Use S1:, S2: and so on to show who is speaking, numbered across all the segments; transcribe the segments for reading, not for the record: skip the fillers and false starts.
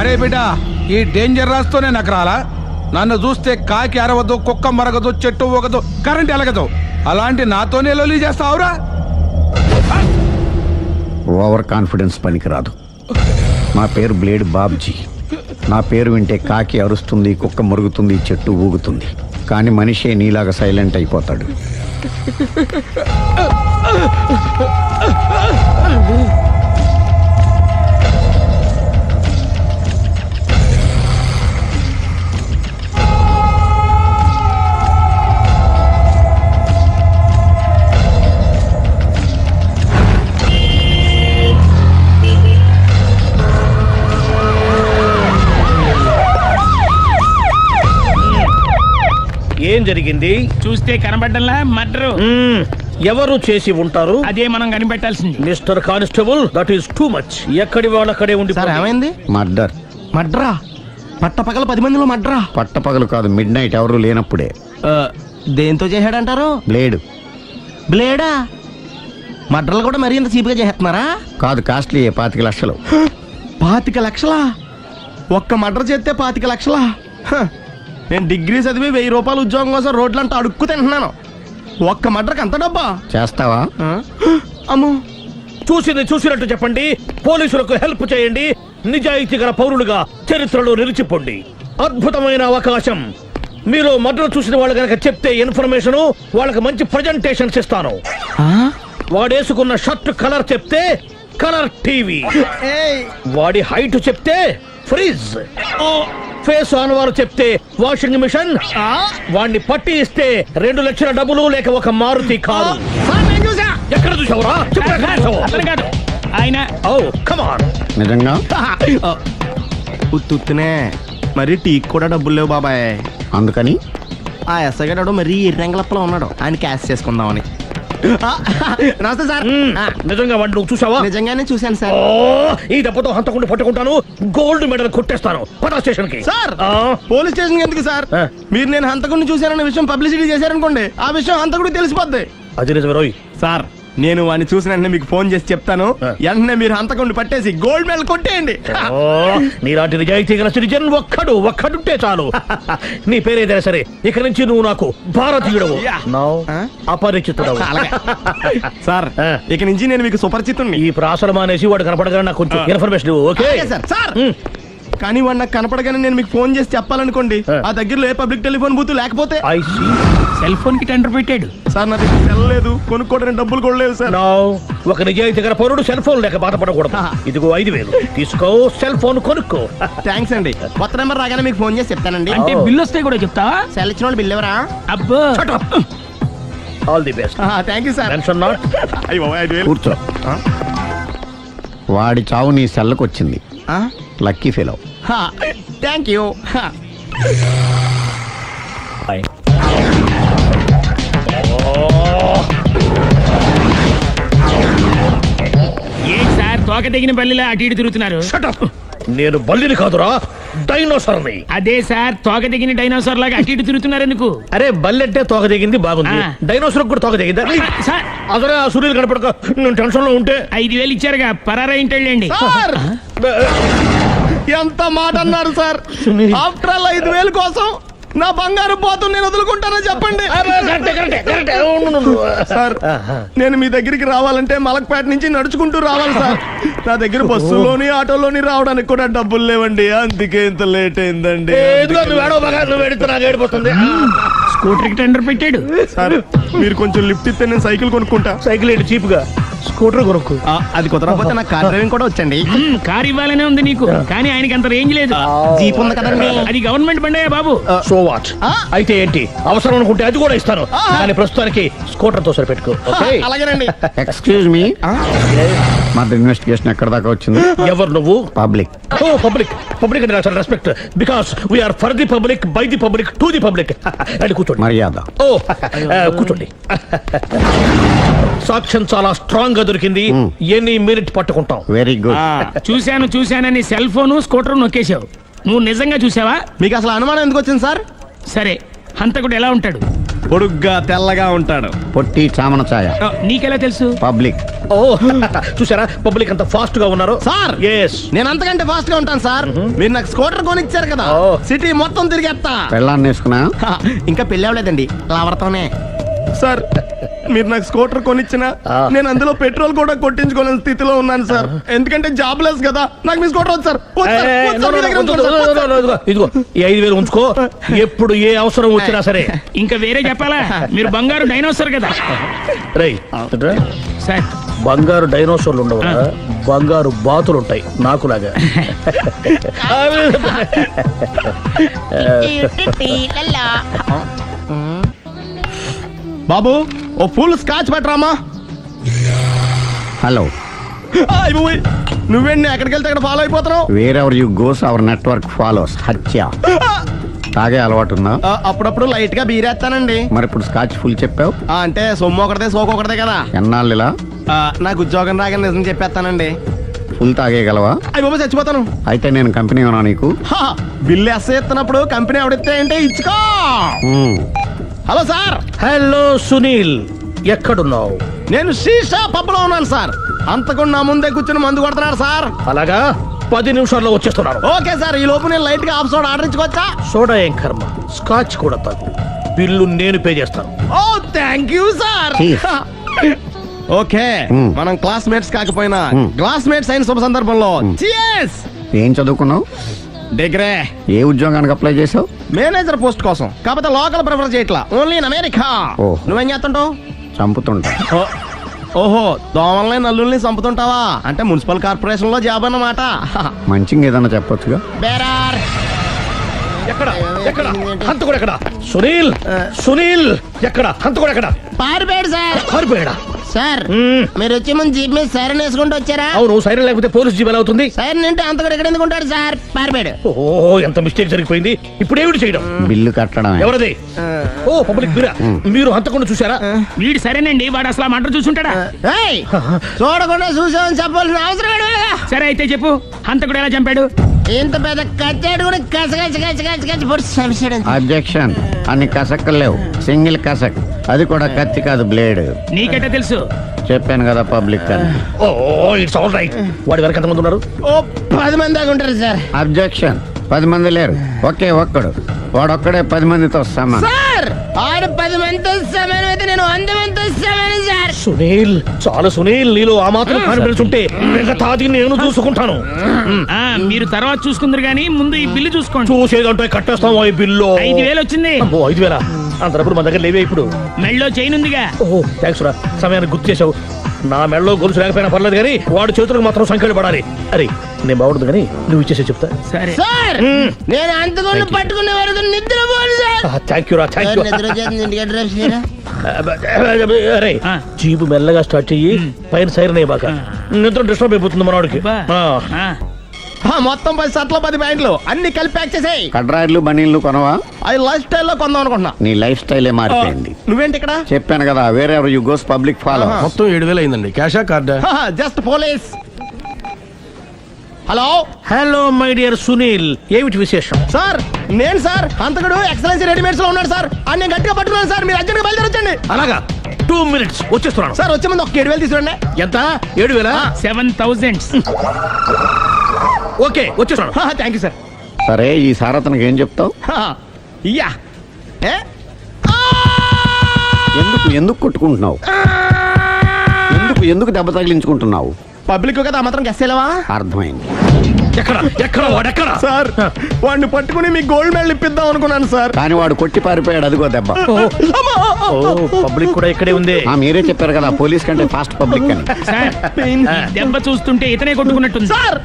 S1: అరే బిడ్డ, ఈ డేంజర్ రాస్తూనే నాకు రాలా? నన్ను చూస్తే కాకి అరవదు, కుక్క మరగదు, చెట్టు ఊగదు, కరెంట్ ఎలగదు. అలాంటి నాతోనే లొలి చేస్తావురా?
S2: ఓవర్ కాన్ఫిడెన్స్ పనికిరాదు. నా పేరు బ్లేడ్ బాబ్జీ. నా పేరు వింటే కాకి అరుస్తుంది, కుక్క మురుగుతుంది, చెట్టు ఊగుతుంది. కానీ మనిషే నీలాగా సైలెంట్ అయిపోతాడు.
S3: ఏం జరిగింది?
S4: చూస్తే కనబడ్డంలా మర్డరు.
S3: ఎవరు చేసి ఉంటారు?
S4: అదే మనం కనిపెట్టాల్సింది.
S3: Mister constable, that is too much. ఎక్కడి వాళ్ళక్కడే ఉండి.
S5: సార్ ఏమైంది?
S2: మర్డర్.
S5: మడ్రా? పట్టపగల 10 మందిలో మడ్రా?
S2: పట్టపగలు కాదు, మిడ్ నైట్ ఎవరు లేనప్పుడే.
S5: దేంతో చేశాడంటారు?
S2: బ్లేడ్.
S5: బ్లేడా? మడ్రలు కూడా మరీ ఇంత చీప్గా చేస్తున్నారా?
S2: కాదు, కాస్ట్లీ 25 లక్షలు.
S5: 25 లక్షలా? ఒక్క మడ్ర చేస్తే 25 లక్షలా? నేను డిగ్రీ చదివి 1000 రూపాయలు ఉద్యోగం కోసం రోడ్లంతా అడుక్కు తింటున్నాను. ఒక్క మడ్రకు అంత డబ్బా?
S2: చేస్తావా?
S5: అమ్మో.
S3: చూసినట్టు చెప్పండి. పోలీసులకు హెల్ప్ చేయండి. నిజాయితీ గల పౌరులుగా చరిత్రలో నిలిచిపోండి. అద్భుతమైన అవకాశం. మీరు మర్డర్ చూసిన వాళ్ళు కనుక చెప్తే ఇన్ఫర్మేషన్, వాళ్ళకి మంచి ప్రజెంటేషన్స్ ఇస్తాను. వాడేసుకున్న షర్ట్ కలర్ చెప్తే కలర్ టీవీ, వాడి హైట్ చెప్తే ఫ్రిజ్, ఫేస్ ఆన్ వారు చెప్తే వాషింగ్ మిషన్, వాడిని పట్టి ఇస్తే 2 లక్షల డబ్బులు లేక ఒక మారుతి కారు. ఎక్కడ చూసావురా?
S4: ఆయన
S2: నిజంగా
S5: ఉత్తునే మరి టీకి కూడా డబ్బులు లేవు బాబాయ్.
S2: అందుకని
S5: ఆ ఎస్ఐ గారు మరీ ఎర్రంగలప్పలో ఉన్నాడు. ఆయన క్యాష్ చేసుకుందామని. నమస్తే సార్.
S3: నిజంగా వాడిని నువ్వు చూసావా?
S5: నిజంగానే చూశాను సార్.
S3: ఈ దెబ్బతో హంతకుండా పట్టుకుంటాను, గోల్డ్ మెడల్ కొట్టేస్తాను. పద స్టేషన్ కి.
S5: సార్, పోలీస్ స్టేషన్ ఎందుకు సార్? మీరు నేను హంతకుడిని చూశానన్న విషయం పబ్లిసిటీ చేశారనుకోండి, ఆ విషయం హంతకుడికి తెలిసిపోద్ది.
S3: అది నిజమే రోయ్.
S5: సార్, నేను వాడిని చూసిన వెంటనే మీకు ఫోన్ చేసి చెప్తాను. వెంటనే మీరు హంతకుడిని పట్టేసి గోల్డ్ మెడల్ కొట్టేయండి.
S3: నీలాంటి నిజాయితీ గల సిటిజన్ ఒక్కడుంటే చాలు. నీ పేరేదైనా సరే, ఇక నుంచి నువ్వు నాకు భారతీయుడవు, అపరిచితుడవు.
S5: సార్, ఇక నుంచి నేను మీకు సుపరిచితుడిని.
S3: ఈ ప్రాసలు మానేసి వాడు కనపడగానే నాకు కొంచెం ఇన్ఫర్మేషన్. Okay
S5: sir. కానీ వాడు నాకు కనపడగానే నేను మీకు ఫోన్ చేసి చెప్పాలనుకోండి, ఆ దగ్గరలో ఏ పబ్లిక్ టెలిఫోన్ బూత్ లేకపోతే.
S4: సెల్ ఫోన్ కి టెండర్ పెట్టాడు
S5: సార్. నా దగ్గర సెల్ లేదు, కొనుక్కోవడానికి డబ్బులు కూడా లేవు సార్.
S3: ఒక నిజాయితీ గల పౌరుడు సెల్ ఫోన్ లేక బాధపడకూడదు. ఇదిగో 5000 తీసుకో, సెల్ ఫోన్ కొనుక్కో.
S5: థ్యాంక్స్ అండి. కొత్త నెంబర్ రాగానే మీకు ఫోన్ చేసి చెప్తానండి.
S4: అంటే బిల్ వస్తే కూడా చెప్తావా?
S5: సెల్ ఇచ్చిన వాళ్ళు బిల్ ఎవరా?
S4: అబ్బో.
S3: All the best.
S5: Thank you sir.
S3: Tension not.
S2: కూర్చో. వాడి చావు నీ సెల్లకు వచ్చింది. Lucky fellow.
S5: Thank you.
S4: A sir, తోక తెగిన బల్లిలా అటు ఇటు తిరుగుతున్నారు?
S3: నేను బల్లిని కాదురా, డైనోసార్ని.
S4: అదే సార్, తోక తెగిన డైనోసార్ లాగా అటు ఇటు తిరుగుతున్నారు ఎందుకు?
S3: అరే, బల్లెట్టే తోక దిగింది బాగుంది, డైనోసార్ కూడా తోక దిగిందా?
S4: సార్,
S3: అదరే ఆ సూర్యులు కనపడక నేను టెన్షన్ లో ఉంటే
S4: 5000 ఇచ్చారుగా, పరారా ఇంటండి.
S5: ఎంత మాట అన్నారు సార్? ఆఫ్టర్ ఆల్ 5000 కోసం నా బంగారు పోతు నేను వదులుకుంటానని చెప్పండి సార్. నేను మీ దగ్గరికి రావాలంటే మలక్పేట నుంచి నడుచుకుంటూ రావాలి సార్. నా దగ్గర బస్సులోని ఆటోలోని రావడానికి కూడా డబ్బులు లేవండి. అందుకే ఇంత లేట్ అయిందండి.
S4: స్కూటర్ కి టెండర్ పెట్టాడు
S5: సార్. మీరు కొంచెం లిఫ్ట్ ఇస్తే నేను సైకిల్ కొనుక్కుంటా.
S3: సైకిల్ ఏంటి చీప్ గా? స్కూటర్ కొనుక్కు.
S5: అది కుదరకపోతే నాకు కార్ డ్రైవింగ్ కూడా వచ్చండి.
S4: కార్ ఇవ్వాలనే ఉంది నీకు, కానీ ఆయనకి అంత రేంజ్ లేదు.
S5: జీప్ ఉంది కదండి.
S4: అది గవర్నమెంట్ బండే బాబు.
S3: So what? అయితే ఏంటి, అవసరం అనుకుంటే అది కూడా ఇస్తాను, కానీ ప్రస్తుతానికి స్కూటర్ తో సరిపెట్టుకో.
S5: అలాగేనండి.
S2: ఎక్స్క్యూజ్ మీ, మా ఇన్వెస్టిగేషన్ ఎక్కడ దాకా వచ్చింది?
S3: ఎవరు నువ్వు?
S2: పబ్లిక్.
S3: పబ్లిక్ అంటే చాలా respect, because we are for the public, by the public, to the public. అది కూర్చోండి.
S2: మర్యాద.
S3: కూర్చోండి. సాక్ష్యం చాలా స్ట్రాంగ్ గా దొరికింది. ఎన్ని మినిట్ పట్టుకుంటాం.
S2: Very good.
S4: చూశానని సెల్ ఫోను స్కూటర్ నొక్కేశావు. నువ్వు నిజంగా చూసావా?
S5: మీకు అసలు అనుమానం ఎందుకు వచ్చింది సార్?
S4: సరే, హంతకుడు ఎలా ఉంటాడు?
S5: పొడుగ్గా తెల్లగా ఉంటాడు.
S2: పొట్టి చామన ఛాయ.
S4: నీకెలా తెలుసు?
S2: పబ్లిక్.
S3: ఓ చూసారా పబ్లిక్ అంత ఫాస్ట్ గా ఉన్నారు.
S5: సార్
S3: ఎస్
S5: నేను అంతకంటే ఫాస్ట్ గా ఉంటాను సార్. మీరు నాకు స్కూటర్ కొనిచ్చారు కదా,
S3: ఓ.
S5: సిటీ మొత్తం తిరిగేస్తా.
S2: పెళ్ళాన్ని వేసుకున్నా.
S5: ఇంకా పెళ్ళి అవ్వలేదండి, లావర్తోనే. సార్ మీరు నాకు స్కూటర్ కొనిచ్చిన
S3: ఆ.
S5: నేను అందులో పెట్రోల్ కూడా కొట్టించుకోలేని స్థితిలో ఉన్నాను సార్. ఎందుకంటే జాబ్ లెస్ కదా, నాకు మీ స్కూటర్ వద్దు సార్. వద్దు సార్, వద్దు సార్, మీ దగ్గర ఉంచుకోండి సార్. వద్దు సార్.
S3: ఇదిగో ఈ 5,000 ఉంచుకో. ఎప్పుడు ఏ అవసరం వచ్చినా సరే.
S4: ఇంకా వేరే చెప్పాలా? మీరు బంగారు డైనోసర్ కదా
S3: రై
S4: సార్.
S3: బంగారు డైనోసార్లు ఉండవు, బంగారు బాతులు ఉంటాయి నాకులాగా.
S5: బాబు ఓ ఫుల్ స్కాచ్ పెట్టరామా.
S2: హలో.
S5: నువ్వేంటి ఎక్కడికి వెళ్తే అక్కడ ఫాలో అయిపోతున్నావు?
S2: Wherever you goes our network follows. హత్య. తాగే అలవాటు ఉందా?
S5: అప్పుడప్పుడు లైట్ గా బీరేస్తానండి.
S2: మరి ఇప్పుడు స్కాచ్ ఫుల్ చెప్పావు.
S5: అంటే సొమ్ము ఒకటిదే సోకు ఒకటిదే కదా.
S2: ఎన్నాళ్ళు ఇలా?
S5: నాకు ఉద్యోగం రాగానే నిజం చెప్పేస్తానండి.
S2: ఫుల్ తాగేయగలవా?
S5: అయ్యి బాబు చచ్చిపోతాను.
S2: అయితే నేను కంపెనీ ఉన్నా నీకు.
S5: బిల్లు ఎస్ ఎత్తినప్పుడు కంపెనీ ఎవడితే అంటే ఇచ్చుకో.
S2: మ్మ్.
S5: Hello sir.
S3: హలో సునీల్, ఎక్కడున్నావు?
S5: నేను శీషా పబ్ లో ఉన్నాను సార్. అంతకుండా నా ముందే కూర్చుని మందు కొడుతున్నాడు సార్.
S3: అలాగా 10 నిమిషాల్లో వచ్చేస్తున్నాను.
S5: ఓకే సార్, ఈ లోపు నేను లైట్ గా ఆఫ్ సోడా ఆర్డర్ ఇచ్చుకోవచ్చా?
S3: సోడా ఏం కర్మ, స్కాచ్ కూడా తాగు. బిల్లు నేను పే చేస్తాను.
S5: Oh thank you sir.
S2: Cheers.
S5: Okay మనం క్లాస్మేట్స్ కాకపోయినా క్లాస్మేట్స్ అయిన శుభ సందర్భంలో cheers.
S2: ఏం చదువుకున్నావు?
S5: డిగ్రీ.
S2: ఏ ఉద్యోగానికి అప్లై చేసావు?
S5: మేనేజర్ పోస్ట్ కోసం, కాకపోతే లోకల్ ప్రిఫర్ చేయట్లా, ఓన్లీ ఇన్ అమెరికా.
S2: ఓ.
S5: నువ్వేం చేస్తుంటావు?
S2: చంపుతుంటా.
S5: ఓహో, దోమల్ని నల్లుల్ని చంపుతుంటావా? అంటే మున్సిపల్ కార్పొరేషన్ లో జాబ్ అన్నమాట.
S2: మంచిగా ఏదన్నా చెప్పొచ్చుగా.
S5: బేరార్.
S3: ఎక్కడ ఎక్కడ హంతకుడు ఎక్కడ? సునీల్, సునీల్ ఎక్కడ హంతకుడు ఎక్కడ?
S6: పారిపోయాడు సార్.
S3: పారిపోయాడా?
S6: సార్
S3: మ్మ్.
S6: మీరు వచ్చే ముందు జీప్ మీద సైరన్ వేసుకుంటూ వచ్చారా?
S3: అవును, సైరన్ లేకపోతే పోలీస్ జీవన్ అవుతుంది.
S6: సైరన్ అంటే అంతకుడు ఎక్కడ ఎందుకు ఉంటాడు సార్? పారిపోయాడు.
S3: ఓ ఎంత మిస్టేక్ జరిగిపోయింది. ఇప్పుడు ఏమిటి చేయడం?
S2: బిల్లు కట్టడమే.
S3: ఎవరది? ఓ పబ్లిక్ మీరా? మీరు హంతకుండా చూసారా?
S4: వీడు సరేనండి, వాడు అసలు ఆ మంట చూసుంటాడా?
S6: ఏయ్, చూడకుండా చూసామని చెప్పాల్సిన అవసరం ఏంటి లేదా?
S4: సరే అయితే చెప్పు, హంతకుడు ఎలా చంపాడు?
S6: ఇంత పెద్ద కచ్చాడు కూడా కచ్చ కచ్చ కచ్చ కచ్చ కచ్చ పొడి చంపేశాడు.
S2: అబ్జెక్షన్. అన్ని కసక్కలు లేవు, సింగిల్ కసక్. అది కూడా కత్తి కాదు, బ్లేడ్.
S4: నీకెట్టా తెలుసు?
S2: చెప్పాను కదా పబ్లిక్ అని.
S3: Oh it's all right. వాడి వరకు ఎంతమంది ఉన్నారు?
S6: ఓ 10 మంది దాకా ఉంటారు సార్.
S2: అబ్జెక్షన్. 10 మంది లేరు, ఒకే ఒక్కడు. వాడొక్కడే 10 మందితో సమానం.
S6: సార్ ఆడు 10 మందితో సమానం అయితే నేను 100 మందితో సమానం సార్.
S3: సునీల్, చాలా సునీల్, నీలో ఆ మాత్రం కాన్ఫిడెన్స్ ఉంటే మిగతాది నేను చూసుకుంటాను.
S4: ఆ మీరు తర్వాత చూసుకుందరు గానీ ముందు ఈ బిల్లు చూసుకోండి.
S3: చూసేదంటే కట్టేస్తాం ఈ బిల్లు.
S4: 5,000 వచ్చింది.
S3: అమ్మో 5,000? అంత డబ్బులు మన దగ్గర లేవే ఇప్పుడు.
S4: మెళ్ళో చైన్ ఉందిగా.
S3: ఓహో థ్యాంక్స్ రా, సమయానికి గుర్తు చేసావు. నా మెడలో గొలుసు లేకపోయినా పర్లేదు కానీ వాడి చేతులకు మాత్రం సంఖ్యలు పడాలి. అరే నేను బాగుండదు కానీ నువ్వు ఇచ్చేసే చెప్తా.
S4: సరే
S6: సార్ నేను అంతకుండా పట్టుకునే వరకు నిద్రపోను సార్.
S3: థ్యాంక్ యూ రా, థ్యాంక్ యూ.
S6: నిద్ర వచ్చేస్తుంది, ఇంటికి అడ్రస్ చేయరా?
S3: అరే
S4: ఆ.
S3: జీబు మెల్లగా స్టార్ట్ చెయ్యి, పైన సైరన్ అయ్యాక నిద్ర డిస్టర్బ్ అయిపోతుంది మనవాడికి.
S4: బా.
S3: ఆ.
S4: ఆ,
S5: మొత్తం 10 షర్ట్లు 10 ప్యాంట్లు అన్ని కలిపి ప్యాక్ చేసేయ్.
S2: కడ్రాయిడ్లు బనీళ్లు కొనవా?
S5: అవి లైఫ్ స్టైల్లో కొందాం అనుకుంటున్నా.
S2: నీ లైఫ్ స్టైలే మారిపోయింది.
S5: నువ్వేంటి ఇక్కడ?
S2: చెప్పాను కదా, వేరే ఎవరు యు గోస్ పబ్లిక్ ఫాలో.
S1: మొత్తం 7,000 అయిందండి. క్యాషా కార్డా?
S5: Just police. Hello
S3: hello my dear Sunil, ఏమిటి విశేషం?
S5: సార్, నేను సార్ అంతకుడు ఎక్సలెన్సీ రెడీమేడ్స్ లో ఉన్నాడు సార్. అని నేను గట్టిగా పట్టుకున్నాను సార్. మీరు అర్జెంట్గా బయలుదేరొచ్చండి.
S3: అలాగా 2 minutes వచ్చేస్తున్నాను.
S5: సార్ వచ్చే ముందు ఒక 7,000 తీసుకురండి.
S3: ఎంత? 7,000?
S4: 7,000.
S3: ఓకే వచ్చేస్తున్నాను.
S5: Thank you sir.
S2: సరే, ఈ సారతనకి ఏం చెప్తావు?
S5: ఇయ్యా ఏ?
S2: ఎందుకు కొట్టుకుంటున్నావు? ఎందుకు దెబ్బ తగిలించుకుంటున్నావు?
S5: పబ్లిక్ కదా ఆ మాత్రం గెస్సేలవా?
S2: అర్థమైంది.
S3: ఎక్కడ ఎక్కడ వాడెక్కడ?
S5: సార్ వాడిని పట్టుకుని మీ గోల్డ్ మెడల్ ఇప్పిద్దాం అనుకున్నాను సార్.
S2: కానీ వాడు కొట్టి పారిపోయాడు, అదిగో దెబ్బ.
S3: ఓ పబ్లిక్ కూడా ఇక్కడే ఉంది.
S2: మీరే చెప్పారు కదా పోలీస్ కంటే ఫాస్ట్ పబ్లిక్ అని.
S4: సార్ ఈ దెబ్బ చూస్తుంటే ఇతనే కొట్టుకున్నట్టుంది.
S5: సార్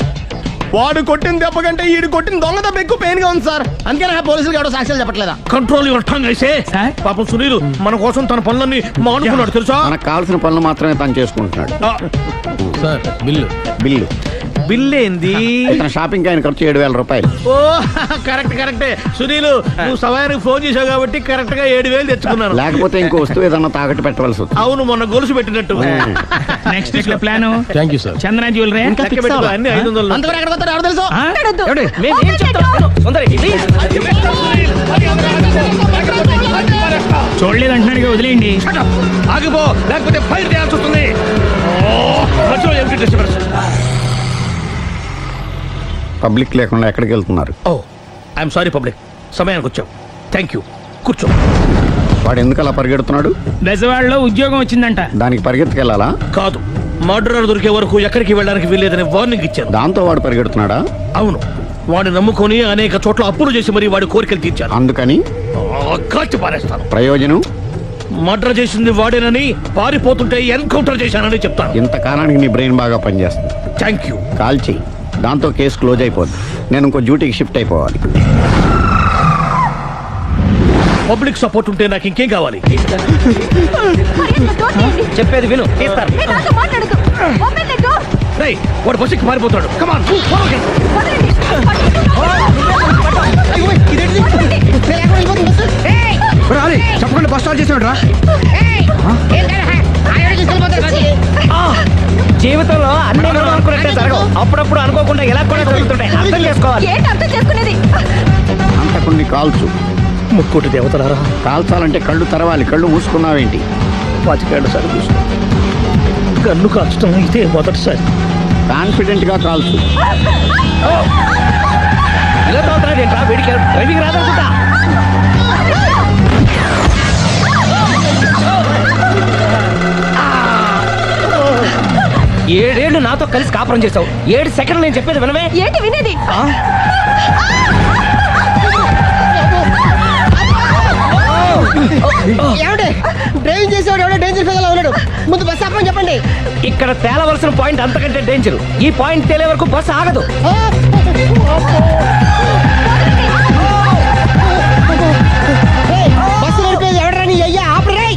S5: వాడు కొట్టిన దెబ్బ కంటే ఈడు కొట్టిన దొంగ దెబ్బ ఎక్కువ పెయిన్ గా ఉంది సార్. అందుకే నా పోలీసులు ఎవడో సాక్ష్యాలు చెప్పట్లేదా?
S3: కంట్రోల్ యువర్ టంగ్ అయితే.
S4: సార్?
S3: పాపం సునీల్ మన కోసం తన పనులన్నీ మానుకున్నాడు తెలుసా?
S2: మనకు కావాల్సిన పనులు మాత్రమే తను చేసుకుంటున్నాడు.
S1: Sir bill.
S2: బిల్లు
S3: బిల్ ఏంది?
S2: ఇతను షాపింగ్ ఆయన ఖర్చు 7,000 రూపాయలు.
S3: ఓ కరెక్టే సునీల్, నువ్వు సమయానికి ఫోన్ చేసావు కాబట్టి కరెక్ట్ గా 7,000 తెచ్చుకున్నాను.
S2: లేకపోతే ఇంకో వస్తువు ఏదన్నా తాకట్టు పెట్టవలసి వస్తుంది.
S3: అవును, మొన్న గొలుసు పెట్టినట్టు.
S4: నెక్స్ట్ వీక్ లో plan
S1: thank you sir.
S4: Chandana jewellery.
S3: లెక్క పెట్టుకో, అన్ని 500.
S5: అంతవరకు ఎక్కడ పోతారు ఎవరు తెలుసు?
S3: ఏమండి? మేము ఏం చెప్తాం? సుందరి, ఇది.
S4: చూడలేదు అంటున్నాడుగా వదిలేయండి.
S3: Shut up! ఆగిపో, లేకపోతే ఫైర్ చేయాల్సి వస్తుంది. మధ్యలో ఏమిటి disturbance?
S2: పబ్లిక్ లేకుండా ఎక్కడికి వెళ్తున్నారు?
S3: Oh, I'm sorry పబ్లిక్, సమయానికి వచ్చావు. థ్యాంక్ యూ, కూర్చో.
S2: వాడు ఎందుకు అలా పరిగెడుతున్నాడు?
S4: బెజవాడలో ఉద్యోగం వచ్చిందంట.
S2: దానికి పరిగెత్తుకెళ్ళాలా?
S3: కాదు, మర్డరర్ దొరికే వరకు ఎక్కడికి వెళ్ళడానికి వీల్లేదని వార్నింగ్ ఇచ్చాను.
S2: దాంతో వాడు పరిగెడుతున్నాడా?
S3: అవును, వాడిని నమ్ముకొని అనేక చోట్ల అప్పులు చేసి మరి వాడి కోరికలు తీర్చాను.
S2: అందుకని
S3: కాల్చి పారేస్తాను.
S2: ప్రయోజనం?
S3: మర్డర్ చేసింది వాడేనని, పారిపోతుంటే ఎన్కౌంటర్ చేశానని చెప్తాను.
S2: ఇంతకాలానికి నీ బ్రెయిన్ బాగా పనిచేస్తుంది.
S3: Thank you.
S2: కాల్ చెయ్యి, దాంతో కేసు క్లోజ్ అయిపోద్ది. నేను ఇంకో డ్యూటీకి షిఫ్ట్ అయిపోవాలి.
S3: పబ్లిక్ సపోర్ట్ ఉంటే నాకు ఇంకేం కావాలి?
S7: చెప్పేది విను.
S3: రేయ్, వాడు బస్సుకి మారిపోతాడు. కమాన్,
S1: చెప్పకుండా బస్ స్టార్ట్ చేసాడు రా.
S7: జీవితంలో అన్ని మనం అనుకున్నట్టే జరగవు. అప్పుడప్పుడు అనుకోకుండా ఎలా కూడా జరుగుతుంటాయి. అర్థం చేసుకోవాలి.
S2: అంతకుని కాల్చు.
S3: ముక్కోటి దేవతలారా,
S2: కాల్చాలంటే కళ్ళు తెరవాలి. కళ్ళు మూసుకున్నావేంటి?
S3: 25 సార్లు చూసిన గన్ను కాల్చడం ఇదే మొదటిసారి.
S2: కాన్ఫిడెంట్ గా కాల్చు.
S7: ఇలా తోతున్నాడు ఏంట్రా? వీడికి డ్రైవింగ్ రాదనుకుంటా. ఏడేళ్లు నాతో కలిసి కాపురం చేసావు. 7 సెకండ్లు నేను చెప్పేది వినవే.
S6: ఏంటి వినేది? ఏమంటే డ్రైవింగ్ చేసేవాడు ఎవడో డేంజర్ ఫీల్ ఉన్నాడు. ముందు బస్ ఆపమని చెప్పండి.
S7: ఇక్కడ తేలవలసిన పాయింట్ అంతకంటే డేంజర్. ఈ పాయింట్ తేలే వరకు బస్సు ఆగదు.
S6: బస్సు నడిపేది ఎవడరాని అయ్యా ఆపరే.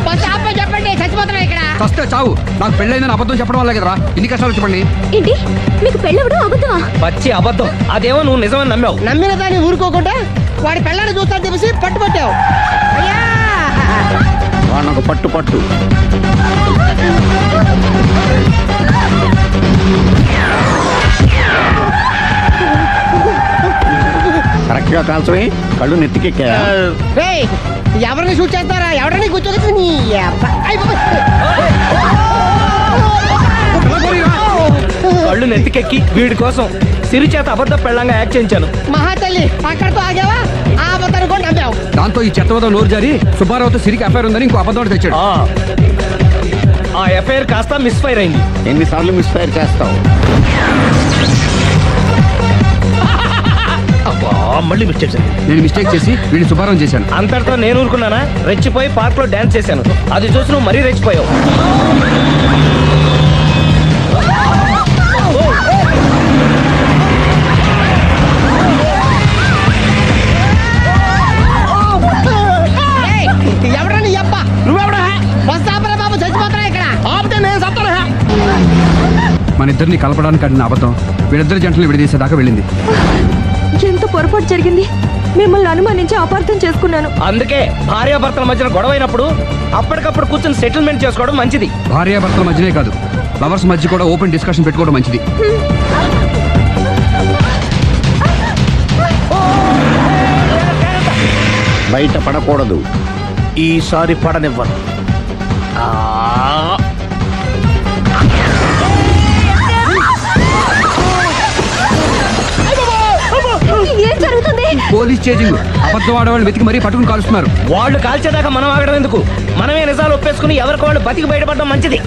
S6: బస్ ఆపమని చెప్పండి, చచ్చిపోతున్నా ఇక్కడ.
S1: వస్తే చావు. నాకు పెళ్ళైందని అబద్ధం చెప్పడం వల్ల కదరా ఇన్ని కష్టాలు చెప్పండి.
S6: ఏంటి మీకు పెళ్ళవడం అబద్ధమా?
S7: పచ్చి అబద్ధం. అదేమో నువ్వు నిజమని నమ్మావు.
S6: నమ్మిన దాన్ని ఊరుకోకుండా వాడి పెళ్ళాన్ని చూస్తాను తెలిసి పట్టుబట్టావు. అయ్యా
S2: వాడిని ఒక పట్టు పట్టు. కరెక్ట్ గా కాల్చవే. కళ్ళు నెత్తికెక్కా?
S6: రేయ్, ఎవరిని షూట్ చేస్తారా? ఎవరిని కూర్చోగచ్చు నీ అబ్బా. అయ్ బాబోయ్.
S7: కళ్ళు నెత్తికెక్కి వీడి కోసం సిరి చేత అబద్ధ పెళ్ళంగా యాక్ట్ చేయించాను.
S6: మహాతల్లి అక్కడితో ఆగావా? ఆ అబద్ధాన్ని కూడా నమ్మావు.
S1: దాంతో ఈ చెత్తవదో నోరు జారి సుబ్బారావుతో సిరికి అఫైర్ ఉందని ఇంకో అబద్ధం తెచ్చాడు.
S7: ఆ ఎఫ్ఐఆర్ కాస్త మిస్ఫైర్ అయింది.
S2: ఎన్నిసార్లు మిస్ఫైర్ చేస్తావు?
S3: అబ్బా, మళ్ళీ మిస్టేక్ జరిగింది.
S1: నేను మిస్టేక్ చేసి వీడిని సుబ్బారావు చేశాను.
S7: అంతటితో నేను ఊరుకున్నానా? రెచ్చిపోయి పార్క్ లో డాన్స్ చేశాను. అది చూసి నువ్వు మరీ రెచ్చిపోయావు.
S6: ఏయ్, ఎవరా నీ అబ్బా? నువ్వెవడా? బస్ ఆపరా బాబు, చచ్చిపోతున్నా ఇక్కడ. ఆపితే నేను చస్తాను.
S1: మన ఇద్దరిని కలపడానికి ఆడిన అబద్ధం వీళ్ళిద్దరి జంటలు విడదీసేదాకా వెళ్ళింది.
S8: ఎంత పొరపాటు జరిగింది. మిమ్మల్ని అనుమానించి అపార్థం చేసుకున్నాను.
S7: అందుకే భార్యాభర్తల మధ్యన గొడవైనప్పుడు అప్పటికప్పుడు కూర్చొని సెటిల్మెంట్ చేసుకోవడం మంచిది.
S1: భార్యాభర్తల మధ్యనే కాదు, లవర్స్ మధ్య కూడా ఓపెన్ డిస్కషన్ పెట్టుకోవడం మంచిది.
S2: బయట పడకూడదు.
S3: ఈసారి పడనివ్వను.
S8: ఏం జరుగుతుంది?
S1: Police chasing. అబద్ధం ఆడవాళ్ళు వెతికి మరీ పట్టుకుని కాలుస్తున్నారు.
S7: వాళ్ళు కాల్చేదాకా మనం ఆగడం ఎందుకు? మనమే నిజాలు ఒప్పేసుకుని ఎవరికి వాళ్ళు బతికి బయటపడడం మంచిది.